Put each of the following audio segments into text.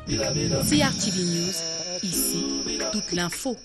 CRTV News, ici, toute l'info.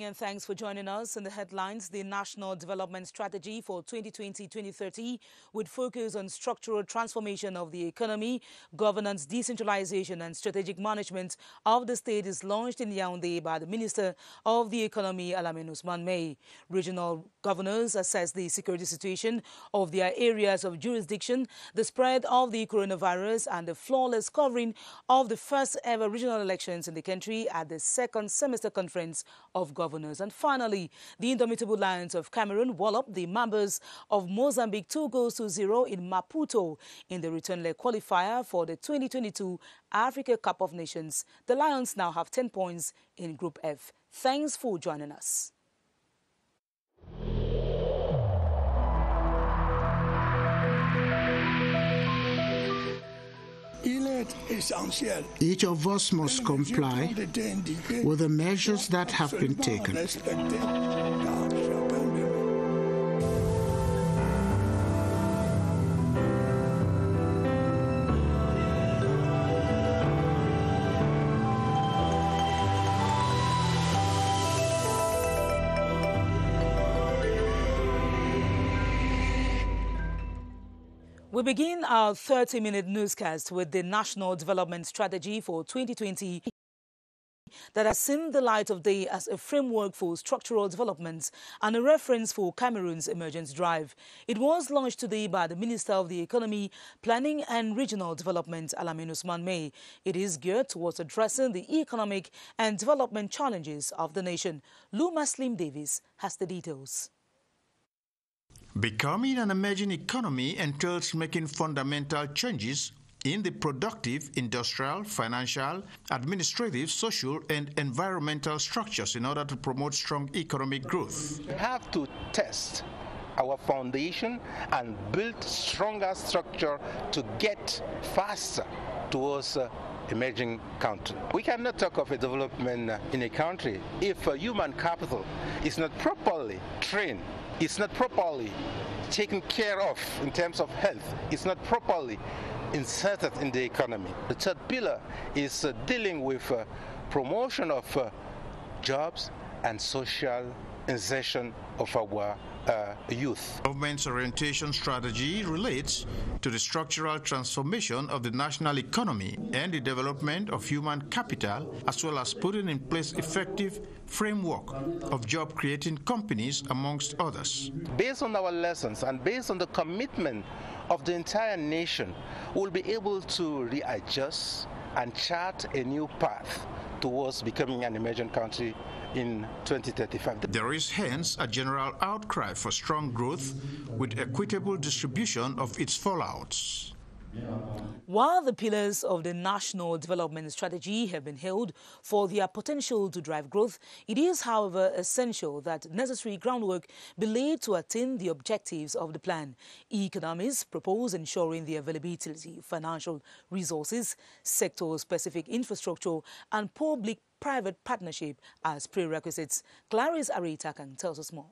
And thanks for joining us. In the headlines, the National Development Strategy for 2020-2030 would focus on structural transformation of the economy, governance, decentralization and strategic management of the state is launched in Yaoundé by the Minister of the Economy, Alamin Usman May. Regional governors assess the security situation of their areas of jurisdiction, the spread of the coronavirus and the flawless covering of the first ever regional elections in the country at the second semester conference of governors. And finally, the Indomitable Lions of Cameroon walloped the members of Mozambique 2-0 in Maputo in the return leg qualifier for the 2022 Africa Cup of Nations. The Lions now have 10 points in Group F. Thanks for joining us. Each of us must comply with the measures that have been taken. We begin our 30-minute newscast with the National Development Strategy for 2020 that has seen the light of day as a framework for structural development and a reference for Cameroon's emergence drive. It was launched today by the Minister of the Economy, Planning and Regional Development, Alamin Usman May. It is geared towards addressing the economic and development challenges of the nation. Lou Maslim Davis has the details. Becoming an emerging economy entails making fundamental changes in the productive, industrial, financial, administrative, social, and environmental structures in order to promote strong economic growth. We have to test our foundation and build stronger structure to get faster towards emerging country. We cannot talk of a development in a country if human capital is not properly trained, it's not properly taken care of in terms of health, it's not properly inserted in the economy. The third pillar is dealing with promotion of jobs and social insertion of our youth. Government's orientation strategy relates to the structural transformation of the national economy and the development of human capital, as well as putting in place effective framework of job-creating companies, amongst others. Based on our lessons and based on the commitment of the entire nation, we'll be able to readjust and chart a new path towards becoming an emerging country in 2035. There is hence a general outcry for strong growth with equitable distribution of its fallouts. While the pillars of the National Development Strategy have been held for their potential to drive growth, it is, however, essential that necessary groundwork be laid to attain the objectives of the plan. Economists propose ensuring the availability of financial resources, sector-specific infrastructure, and public-private partnership as prerequisites. Clarice Aritakan tells us more.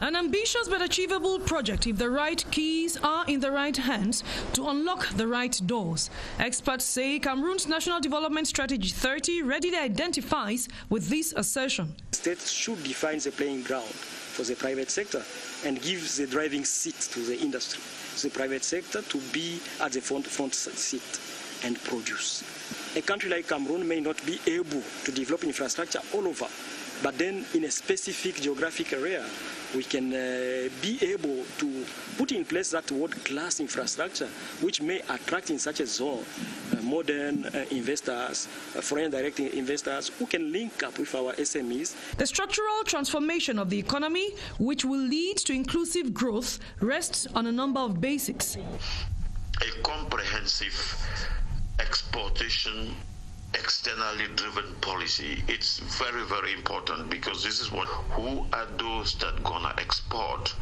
An ambitious but achievable project if the right keys are in the right hands to unlock the right doors. Experts say Cameroon's National Development Strategy 30 readily identifies with this assertion. States should define the playing ground for the private sector and give the driving seat to the industry. The private sector to be at the front seat and produce. A country like Cameroon may not be able to develop infrastructure all over, but then in a specific geographic area, we can be able to put in place that world-class infrastructure, which may attract in such a zone modern investors, foreign direct investors who can link up with our SMEs. The structural transformation of the economy, which will lead to inclusive growth, rests on a number of basics. A comprehensive exportation externally driven policy. It's very, very important because this is who are those that gonna export?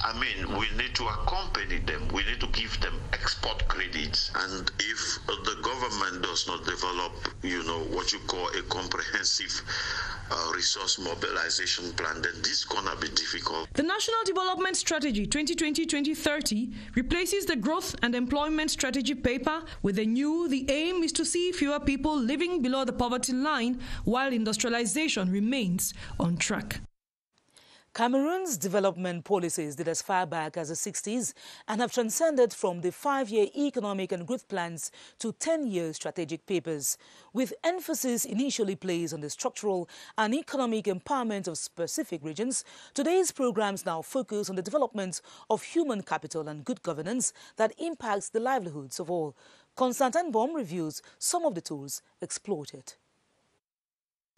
I mean, we need to accompany them. We need to give them export credits. And if the government does not develop, what you call a comprehensive resource mobilization plan, then this is going to be difficult. The National Development Strategy 2020-2030 replaces the Growth and Employment Strategy paper with a new. The aim is to see fewer people living below the poverty line while industrialization remains on track. Cameroon's development policies date as far back as the 60s and have transcended from the 5-year economic and growth plans to 10-year strategic papers. With emphasis initially placed on the structural and economic empowerment of specific regions, today's programs now focus on the development of human capital and good governance that impacts the livelihoods of all. Constantine Baum reviews some of the tools exploited.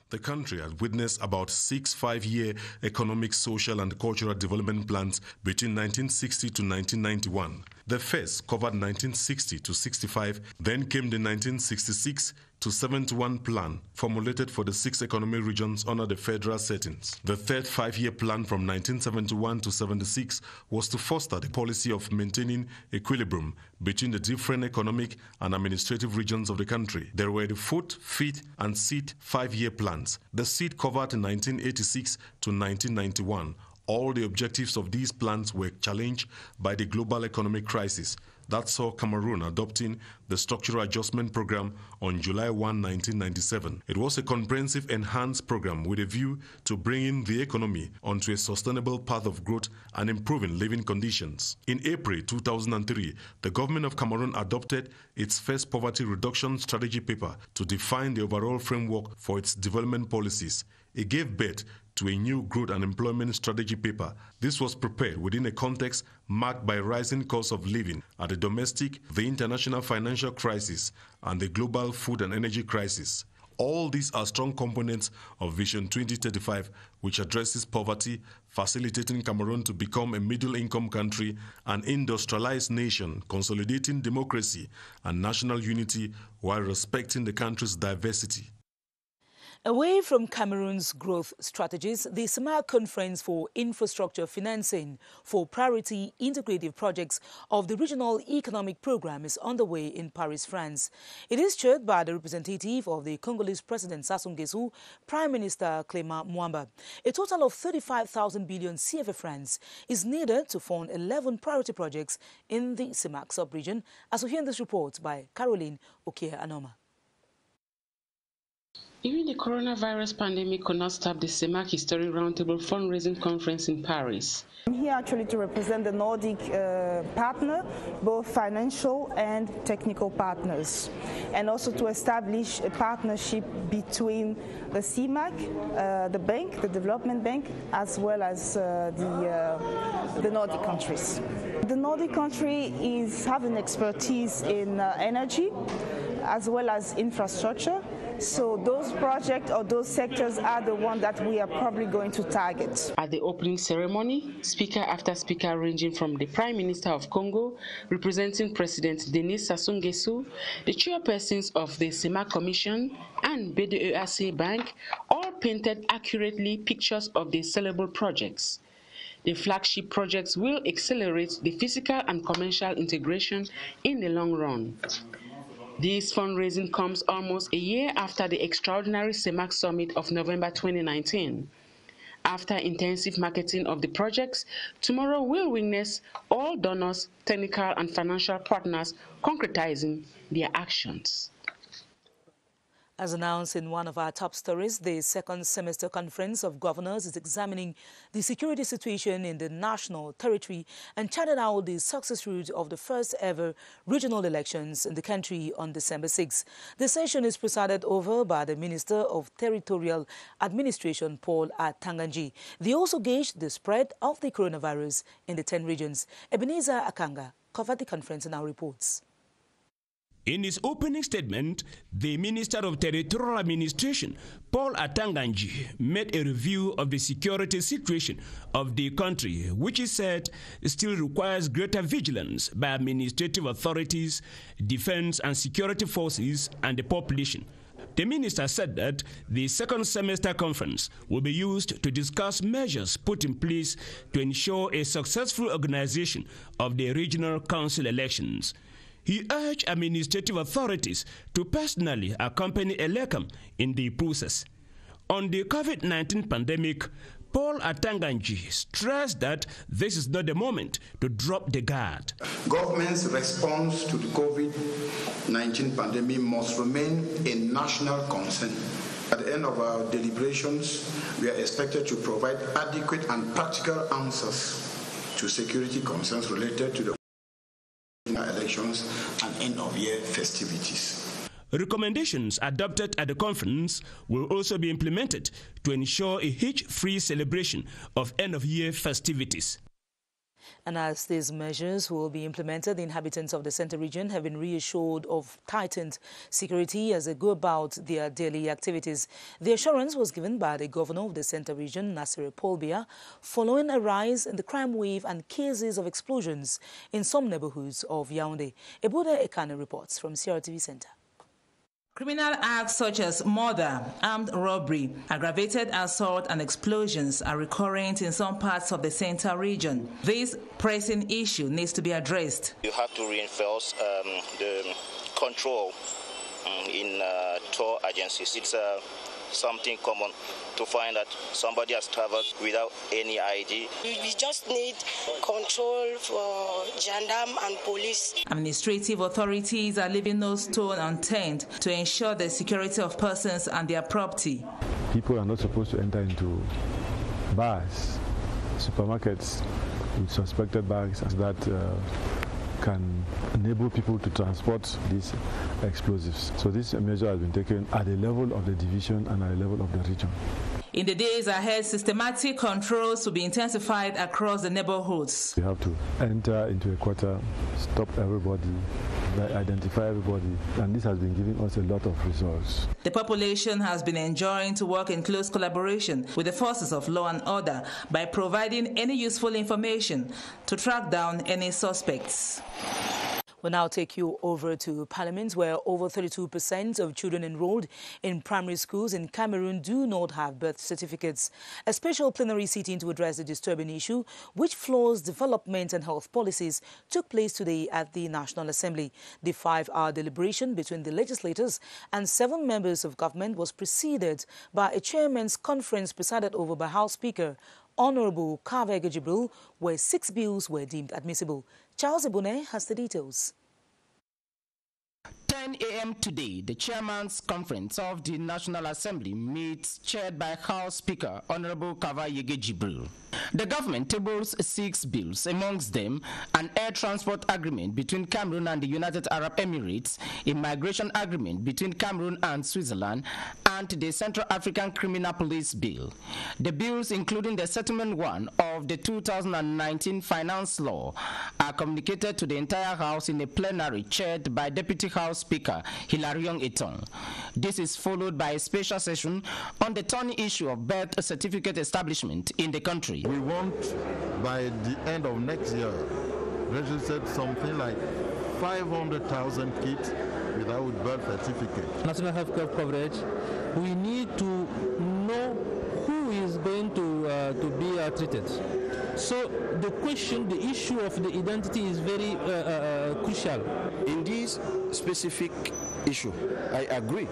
The country has witnessed about 6 5-year economic, social and cultural development plans between 1960 to 1991. The first covered 1960 to 65, then came the 1966 to 71 plan formulated for the 6 economic regions under the federal settings. The third 5-year plan from 1971 to 76 was to foster the policy of maintaining equilibrium between the different economic and administrative regions of the country. There were the fourth, fifth and sixth 5-year plans. The sixth covered 1986 to 1991. All the objectives of these plans were challenged by the global economic crisis that saw Cameroon adopting the Structural Adjustment Program on July 1, 1997. It was a comprehensive enhanced program with a view to bringing the economy onto a sustainable path of growth and improving living conditions. In April 2003, the government of Cameroon adopted its first poverty reduction strategy paper to define the overall framework for its development policies. It gave birth to a new growth and employment strategy paper. This was prepared within a context marked by rising costs of living at the domestic, the international financial crisis, and the global food and energy crisis. All these are strong components of Vision 2035, which addresses poverty, facilitating Cameroon to become a middle-income country, an industrialized nation, consolidating democracy and national unity while respecting the country's diversity. Away from Cameroon's growth strategies, the CEMAC Conference for Infrastructure Financing for Priority Integrative Projects of the Regional Economic Program is underway in Paris, France. It is chaired by the representative of the Congolese President Sassou Nguesso, Prime Minister Clément Mwamba. A total of 35,000 billion CFA francs is needed to fund 11 priority projects in the CEMAC sub-region, as we hear in this report by Caroline Okier-Anoma. Even the coronavirus pandemic could not stop the CEMAC Historic Roundtable Fundraising Conference in Paris. I'm here actually to represent the Nordic partner, both financial and technical partners, and also to establish a partnership between the CEMAC, the bank, the development bank, as well as the Nordic countries. The Nordic country is having expertise in energy as well as infrastructure. So those projects or those sectors are the ones that we are probably going to target. At the opening ceremony, speaker after speaker ranging from the Prime Minister of Congo, representing President Denis Sassou Nguesso, the chairpersons of the CEMAC Commission and BDEAC Bank, all painted accurately pictures of the sellable projects. The flagship projects will accelerate the physical and commercial integration in the long run. This fundraising comes almost a year after the extraordinary CEMAC Summit of November 2019. After intensive marketing of the projects, tomorrow will witness all donors, technical and financial partners concretizing their actions. As announced in one of our top stories, the second semester conference of governors is examining the security situation in the national territory and charting out the success route of the first ever regional elections in the country on December 6. The session is presided over by the Minister of Territorial Administration, Paul Atanganji. They also gauged the spread of the coronavirus in the 10 regions. Ebenezer Akanga covered the conference in our reports. In his opening statement, the Minister of Territorial Administration, Paul Atanganji, made a review of the security situation of the country, which he said still requires greater vigilance by administrative authorities, defense and security forces, and the population. The minister said that the second semester conference will be used to discuss measures put in place to ensure a successful organization of the regional council elections. He urged administrative authorities to personally accompany ENAM in the process. On the COVID-19 pandemic, Paul Atanganji stressed that this is not the moment to drop the guard. Government's response to the COVID-19 pandemic must remain a national concern. At the end of our deliberations, we are expected to provide adequate and practical answers to security concerns related to the elections and end-of-year festivities. Recommendations adopted at the conference will also be implemented to ensure a hitch-free celebration of end-of-year festivities. And as these measures will be implemented, the inhabitants of the Centre region have been reassured of tightened security as they go about their daily activities. The assurance was given by the governor of the Centre region, Nasir Polbia, following a rise in the crime wave and cases of explosions in some neighborhoods of Yaoundé. Ebude Ekane reports from CRTV Centre. Criminal acts such as murder, armed robbery, aggravated assault and explosions are recurrent in some parts of the Centre region. This pressing issue needs to be addressed. You have to reinforce the control in tour agencies. It's something common to find that somebody has traveled without any ID. We just need control for gendarme and police. Administrative authorities are leaving no stone unturned to ensure the security of persons and their property. People are not supposed to enter into bars, supermarkets with suspected bags that can enable people to transport these explosives. So this measure has been taken at the level of the division and at the level of the region. In the days ahead, systematic controls will be intensified across the neighborhoods. We have to enter into a quarter, stop everybody, identify everybody, and this has been giving us a lot of results. The population has been enjoying to work in close collaboration with the forces of law and order by providing any useful information to track down any suspects. We'll now take you over to Parliament, where over 32% of children enrolled in primary schools in Cameroon do not have birth certificates. A special plenary sitting to address the disturbing issue, which floors development and health policies, took place today at the National Assembly. The 5-hour deliberation between the legislators and 7 members of government was preceded by a chairman's conference presided over by House Speaker Honorable Kavega Jibril, where 6 bills were deemed admissible. Charles Ebune has the details. 10 a.m. today, the Chairman's Conference of the National Assembly meets chaired by House Speaker Honorable Kavega Jibril. The government tables 6 bills, amongst them an air transport agreement between Cameroon and the United Arab Emirates, a migration agreement between Cameroon and Switzerland, and the Central African Criminal Police Bill. The bills, including the settlement one of the 2019 finance law, are communicated to the entire House in a plenary chaired by Deputy House Speaker Hilarion Eton. This is followed by a special session on the thorny issue of birth certificate establishment in the country. We want, by the end of next year, registered something like 500,000 kids without birth certificate. National health care coverage, we need to know who is going to be treated. So the issue of the identity is very crucial. In this specific issue, I agree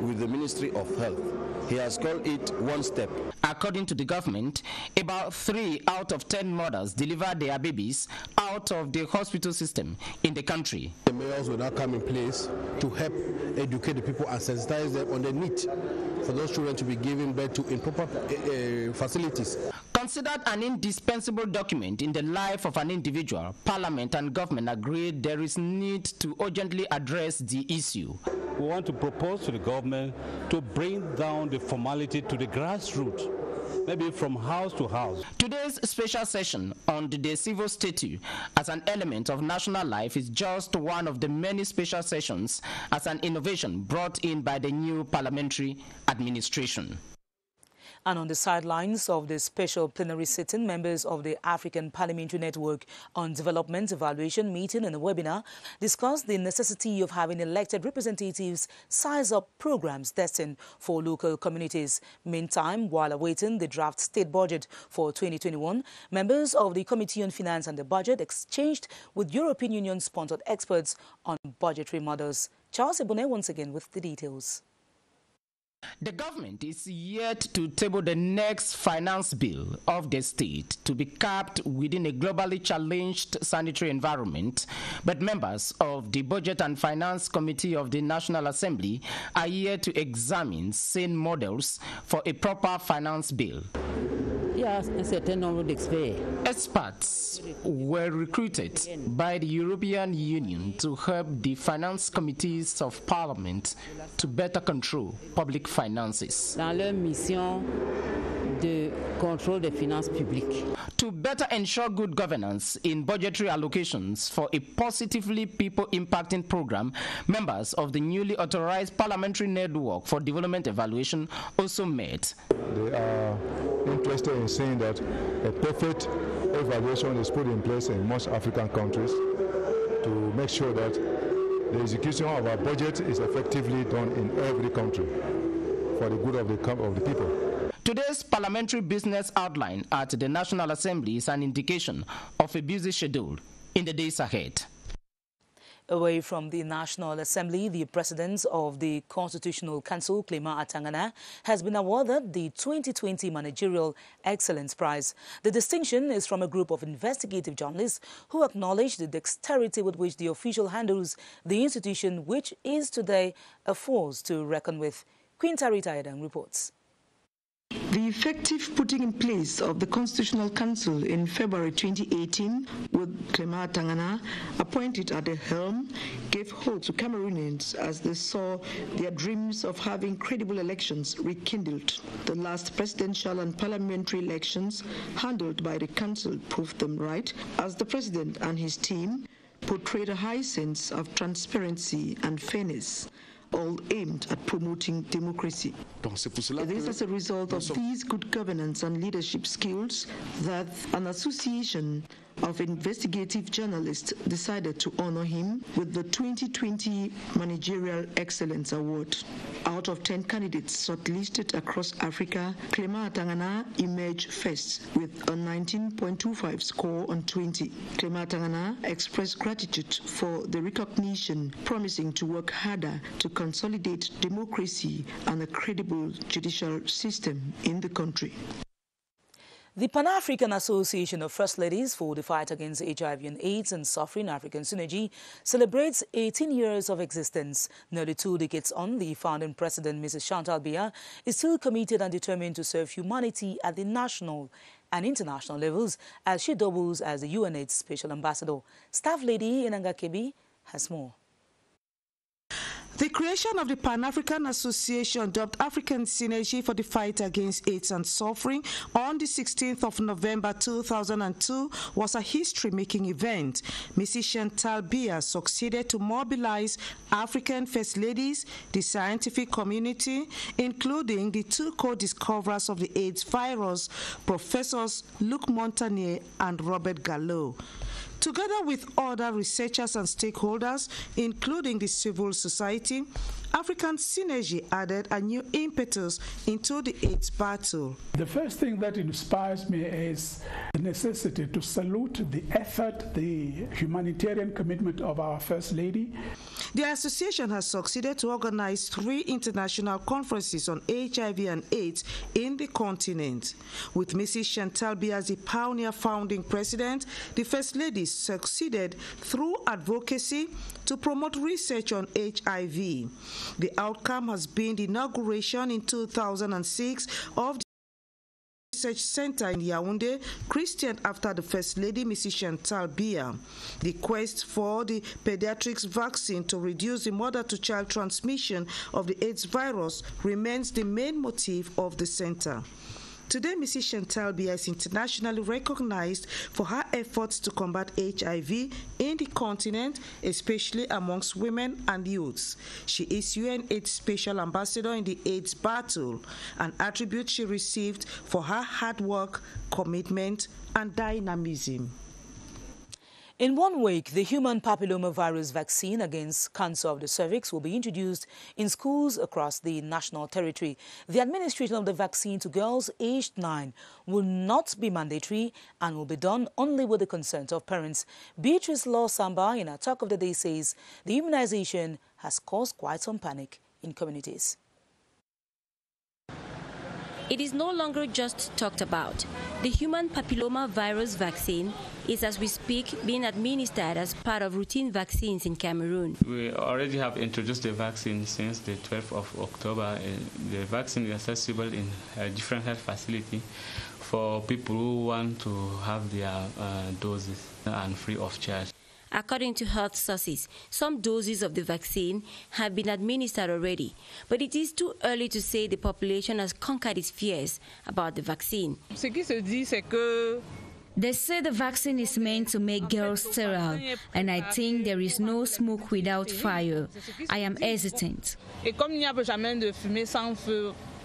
with the Ministry of Health. He has called it one step. According to the government, about 3 out of 10 mothers deliver their babies out of the hospital system in the country. The mayors will now come in place to help educate the people and sensitize them on the need for those children to be given birth to in proper facilities. Considered an indispensable document in the life of an individual, Parliament and government agreed there is need to urgently address the issue. We want to propose to the government to bring down the formality to the grassroots maybe from house to house. Today's special session on the civil statute as an element of national life is just one of the many special sessions as an innovation brought in by the new parliamentary administration. And on the sidelines of the special plenary sitting, members of the African Parliamentary Network on Development Evaluation meeting in a webinar discussed the necessity of having elected representatives size up programs destined for local communities. Meantime, while awaiting the draft state budget for 2021, members of the Committee on Finance and the Budget exchanged with European Union-sponsored experts on budgetary matters. Charles Ebone once again with the details. The government is yet to table the next finance bill of the state to be capped within a globally challenged sanitary environment, but members of the Budget and Finance Committee of the National Assembly are here to examine sane models for a proper finance bill. Experts were recruited by the European Union to help the finance committees of Parliament to better control public finances. Dans leur mission de contrôle des finances publiques. To better ensure good governance in budgetary allocations for a positively people-impacting program, members of the newly authorized Parliamentary Network for Development Evaluation also met. They are interested in seeing that a perfect evaluation is put in place in most African countries to make sure that the execution of our budget is effectively done in every country for the good of the people. Today's parliamentary business outline at the National Assembly is an indication of a busy schedule in the days ahead. Away from the National Assembly, the President of the Constitutional Council, Clement Atangana, has been awarded the 2020 Managerial Excellence Prize. The distinction is from a group of investigative journalists who acknowledge the dexterity with which the official handles the institution, which is today a force to reckon with. Quinta Rita Edang reports. The effective putting in place of the Constitutional Council in February 2018, with Clement Atangana appointed at the helm, gave hope to Cameroonians as they saw their dreams of having credible elections rekindled. The last presidential and parliamentary elections handled by the Council proved them right, as the President and his team portrayed a high sense of transparency and fairness, all aimed at promoting democracy. It is as a result of these good governance and leadership skills that an association of investigative journalists decided to honor him with the 2020 Managerial Excellence Award. Out of 10 candidates shortlisted across Africa, Clement Atangana emerged first with a 19.25 score on 20. Clement Atangana expressed gratitude for the recognition, promising to work harder to consolidate democracy and a credible judicial system in the country. The Pan-African Association of First Ladies for the Fight Against HIV and AIDS and Suffering African Synergy celebrates 18 years of existence. Nearly 2 decades on, the founding president, Mrs. Chantal Biya, is still committed and determined to serve humanity at the national and international levels as she doubles as the UNAIDS Special Ambassador. Staff Lady Inanga Kebi has more. The creation of the Pan-African Association dubbed African Synergy for the Fight Against AIDS and Suffering on the 16th of November 2002 was a history-making event. Mrs. Chantal Biya succeeded to mobilize African First Ladies, the scientific community, including the 2 co-discoverers of the AIDS virus, Professors Luc Montagnier and Robert Gallo. Together with other researchers and stakeholders, including the civil society, African Synergy added a new impetus into the AIDS battle. The first thing that inspires me is the necessity to salute the effort, the humanitarian commitment of our First Lady. The association has succeeded to organize 3 international conferences on HIV and AIDS in the continent. With Mrs. Chantal Biya as the pioneer founding president, the First Lady succeeded through advocacy to promote research on HIV. The outcome has been the inauguration in 2006 of the Research Center in Yaoundé, christened after the First Lady, Mrs. Chantal Biya. The quest for the pediatrics vaccine to reduce the mother-to-child transmission of the AIDS virus remains the main motive of the center. Today, Mrs. Chantal Biya is internationally recognized for her efforts to combat HIV in the continent, especially amongst women and youths. She is UN AIDS Special Ambassador in the AIDS battle, an attribute she received for her hard work, commitment, and dynamism. In 1 week, the human papillomavirus vaccine against cancer of the cervix will be introduced in schools across the national territory. The administration of the vaccine to girls aged 9 will not be mandatory and will be done only with the consent of parents. Beatrice Law Samba in our Talk of the Day says the immunization has caused quite some panic in communities. It is no longer just talked about. The human papillomavirus vaccine is, as we speak, being administered as part of routine vaccines in Cameroon. We already have introduced the vaccine since the 12th of October. The vaccine is accessible in different health facilities for people who want to have their doses and free of charge. According to health sources, some doses of the vaccine have been administered already, but it is too early to say the population has conquered its fears about the vaccine. They say the vaccine is meant to make girls sterile, and I think there is no smoke without fire. I am hesitant.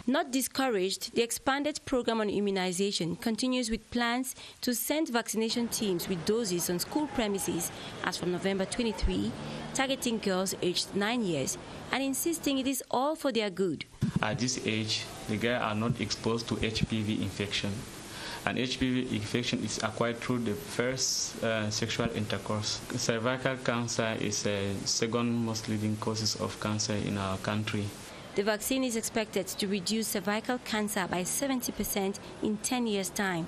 Not discouraged, the expanded program on immunization continues with plans to send vaccination teams with doses on school premises as from November 23, targeting girls aged 9 years and insisting it is all for their good. At this age, the girls are not exposed to HPV infection. And HPV infection is acquired through the first sexual intercourse. Cervical cancer is the second most leading causes of cancer in our country. The vaccine is expected to reduce cervical cancer by 70% in 10 years' time.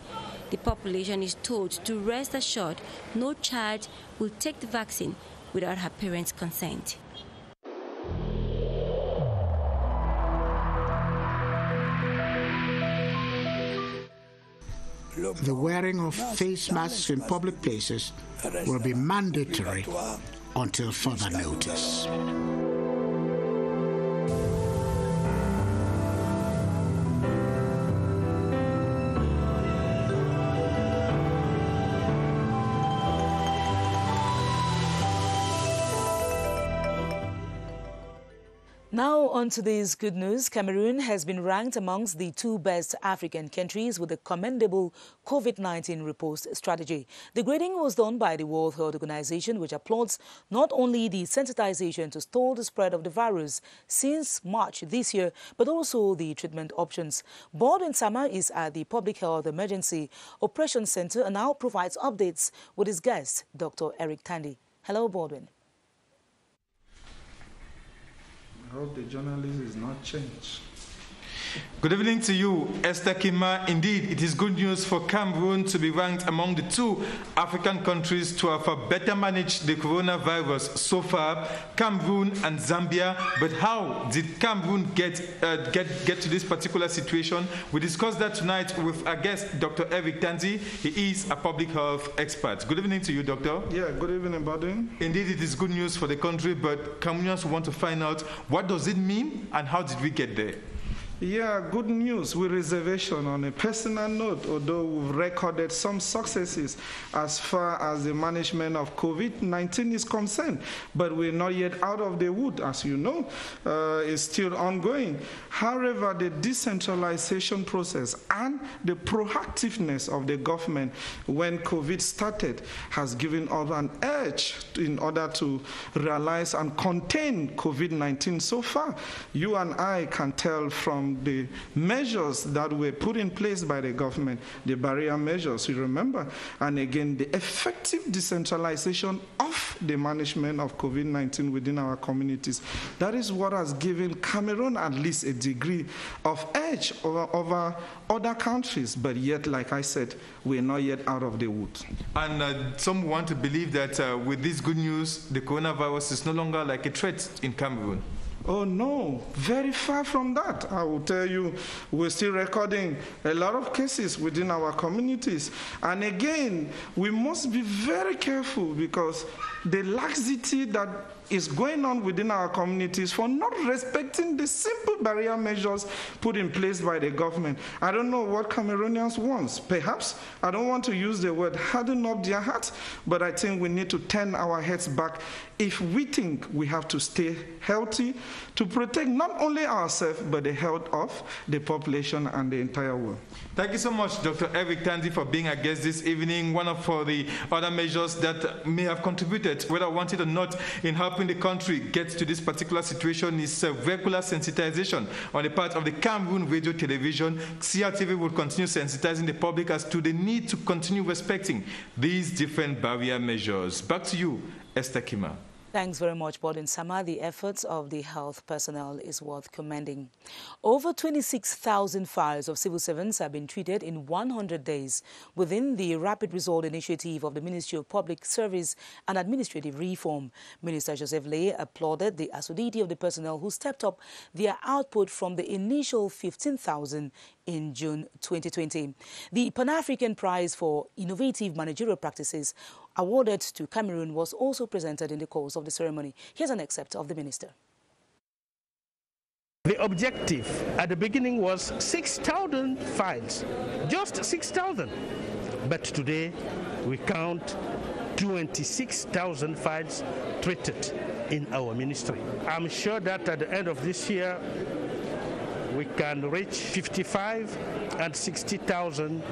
The population is told to rest assured no child will take the vaccine without her parents' consent. The wearing of face masks in public places will be mandatory until further notice. Now on to this good news. Cameroon has been ranked amongst the 2 best African countries with a commendable COVID-19 riposte strategy. The grading was done by the World Health Organization, which applauds not only the sensitization to stall the spread of the virus since March this year, but also the treatment options. Baldwin Sama is at the Public Health Emergency Operations Center and now provides updates with his guest, Dr. Eric Tandy. Hello, Baldwin. I hope the journalist is not changed. Good evening to you, Esther Kima. Indeed, it is good news for Cameroon to be ranked among the 2 African countries to have better managed the coronavirus so far, Cameroon and Zambia. But how did Cameroon get to this particular situation? We discussed that tonight with our guest, Dr. Eric Tandy. He is a public health expert. Good evening to you, Doctor. Yeah, good evening, buddy. Indeed, it is good news for the country, but Cameroonians want to find out what does it mean and how did we get there? Yeah, good news with reservation. On a personal note, although we've recorded some successes as far as the management of COVID-19 is concerned, but we're not yet out of the wood, as you know. It's still ongoing. However, the decentralization process and the proactiveness of the government when COVID started has given us an edge in order to realize and contain COVID-19 so far. You and I can tell from the measures that were put in place by the government, the barrier measures, you remember, and again, the effective decentralization of the management of COVID-19 within our communities. That is what has given Cameroon at least a degree of edge over other countries, but yet, like I said, we're not yet out of the woods. And some want to believe that with this good news, the coronavirus is no longer like a threat in Cameroon. Oh no, very far from that. I will tell you, we're still recording a lot of cases within our communities. And again, we must be very careful because the laxity that is going on within our communities for not respecting the simple barrier measures put in place by the government. I don't know what Cameroonians want. Perhaps, I don't want to use the word harden up their hearts, but I think we need to turn our heads back if we think we have to stay healthy to protect not only ourselves, but the health of the population and the entire world. Thank you so much, Dr. Eric Tanzi, for being our guest this evening. One of the other measures that may have contributed, whether wanted or not, in helping the country get to this particular situation is regular sensitization on the part of the Cameroon radio television. CRTV will continue sensitizing the public as to the need to continue respecting these different barrier measures. Back to you, Esther Kima. Thanks very much, Paul Nsama. The efforts of the health personnel is worth commending. Over 26,000 files of civil servants have been treated in 100 days within the Rapid Result Initiative of the Ministry of Public Service and Administrative Reform. Minister Joseph Lay applauded the assiduity of the personnel who stepped up their output from the initial 15,000 in June 2020. The Pan-African Prize for Innovative Managerial Practices awarded to Cameroon was also presented in the course of the ceremony. Here's an excerpt of the minister. The objective at the beginning was 6,000 files, just 6,000. But today we count 26,000 files treated in our ministry. I'm sure that at the end of this year, we can reach 55 and 60,000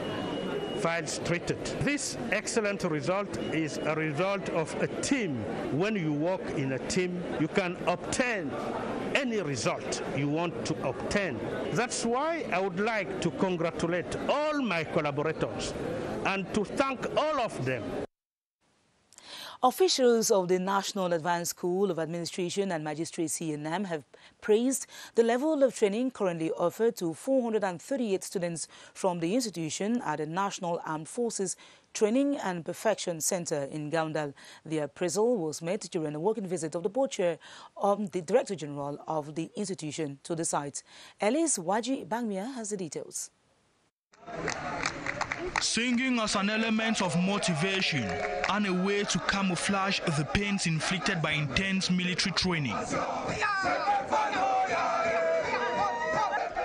files treated. This excellent result is a result of a team. When you work in a team, you can obtain any result you want to obtain. That's why I would like to congratulate all my collaborators and to thank all of them. Officials of the National Advanced School of Administration and Magistracy ENAM have praised the level of training currently offered to 438 students from the institution at the National Armed Forces Training and Perfection Center in Gaundal. The appraisal was made during a working visit of the board chair of the Director General of the institution to the site. Elise Waji Bangmia has the details. Singing as an element of motivation and a way to camouflage the pains inflicted by intense military training.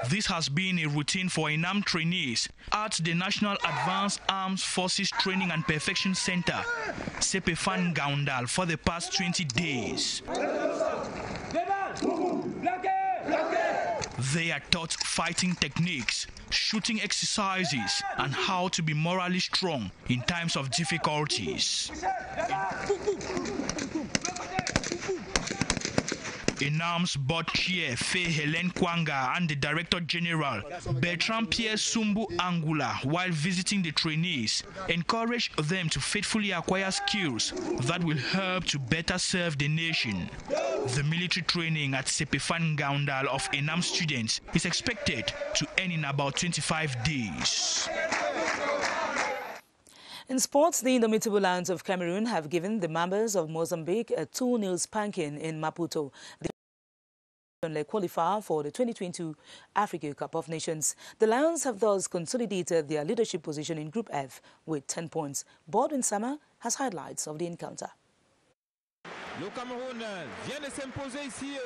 This has been a routine for ENAM trainees at the National Advanced Armed Forces Training and Perfection Center, Sepefan Gaundal, for the past 20 days. They are taught fighting techniques, shooting exercises, and how to be morally strong in times of difficulties. ENAM's board chair, Faye Helen Kwanga, and the Director General, Bertrand Pierre Sumbu Angula, while visiting the trainees, encouraged them to faithfully acquire skills that will help to better serve the nation. The military training at Sepefan Gaundal of ENAM students is expected to end in about 25 days. In sports, the Indomitable Lions of Cameroon have given the members of Mozambique a 2-0 spanking in Maputo. They qualify for the 2022 Africa Cup of Nations. The Lions have thus consolidated their leadership position in Group F with 10 points. Bob Nsama has highlights of the encounter. Le Cameroun vient de s'imposer ici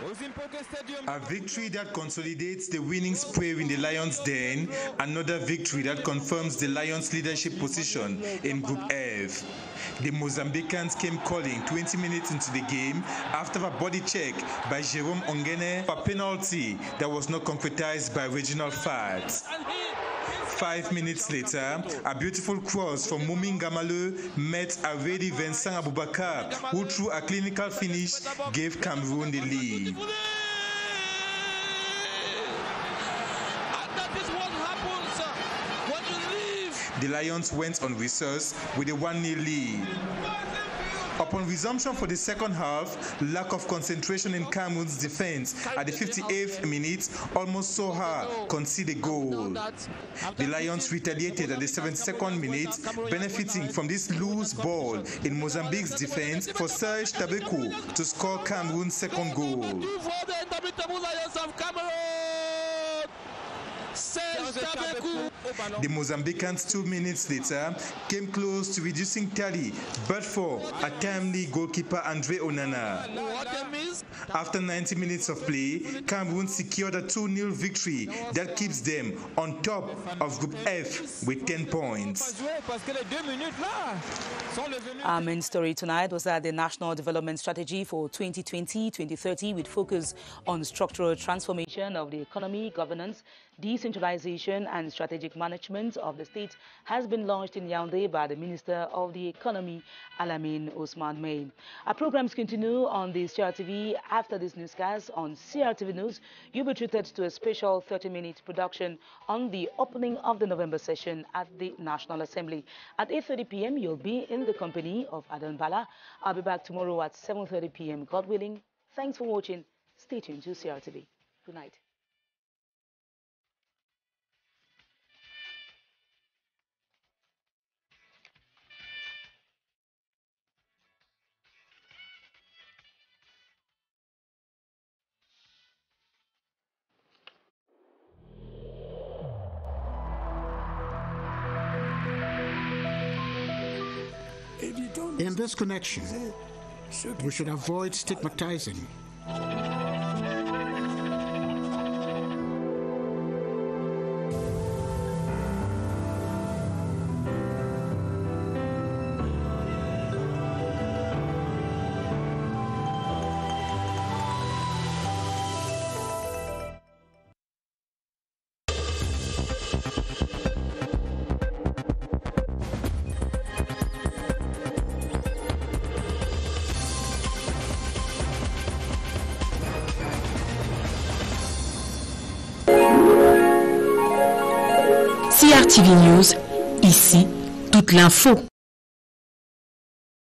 aux Impoke Stadium. A victory that consolidates the winning spray in the Lions' den, another victory that confirms the Lions' leadership position in Group F. The Mozambicans came calling 20 minutes into the game after a body check by Jerome Ongene, a penalty that was not concretized by regional facts. 5 minutes later, a beautiful cross from Mumin Gamale met a ready Vincent Aboubakar, who through a clinical finish gave Cameroon the lead. The Lions went on recess with a 1-0 lead. Upon resumption for the second half, lack of concentration in Cameroon's defense at the 58th minute almost saw her concede a goal. The Lions retaliated at the 72nd minute, benefiting from this loose ball in Mozambique's defense for Serge Tabekou to score Cameroon's second goal. Serge The Mozambicans 2 minutes later came close to reducing tally, but for a timely goalkeeper Andre Onana. After 90 minutes of play, Cameroon secured a 2-0 victory that keeps them on top of Group F with 10 points. Our main story tonight was that the National Development Strategy for 2020-2030 with focus on structural transformation of the economy, governance, decentralization and strategic management of the state has been launched in Yaoundé by the Minister of the Economy, Alamin Osman May. Our programs continue on the CRTV. After this newscast on CRTV News, you'll be treated to a special 30-minute production on the opening of the November session at the National Assembly. At 8:30 p.m., you'll be in the company of Adan Bala. I'll be back tomorrow at 7:30 p.m., God willing. Thanks for watching. Stay tuned to CRTV. Good night. In this connection, we should avoid stigmatizing. CRTV News, ici, toute l'info.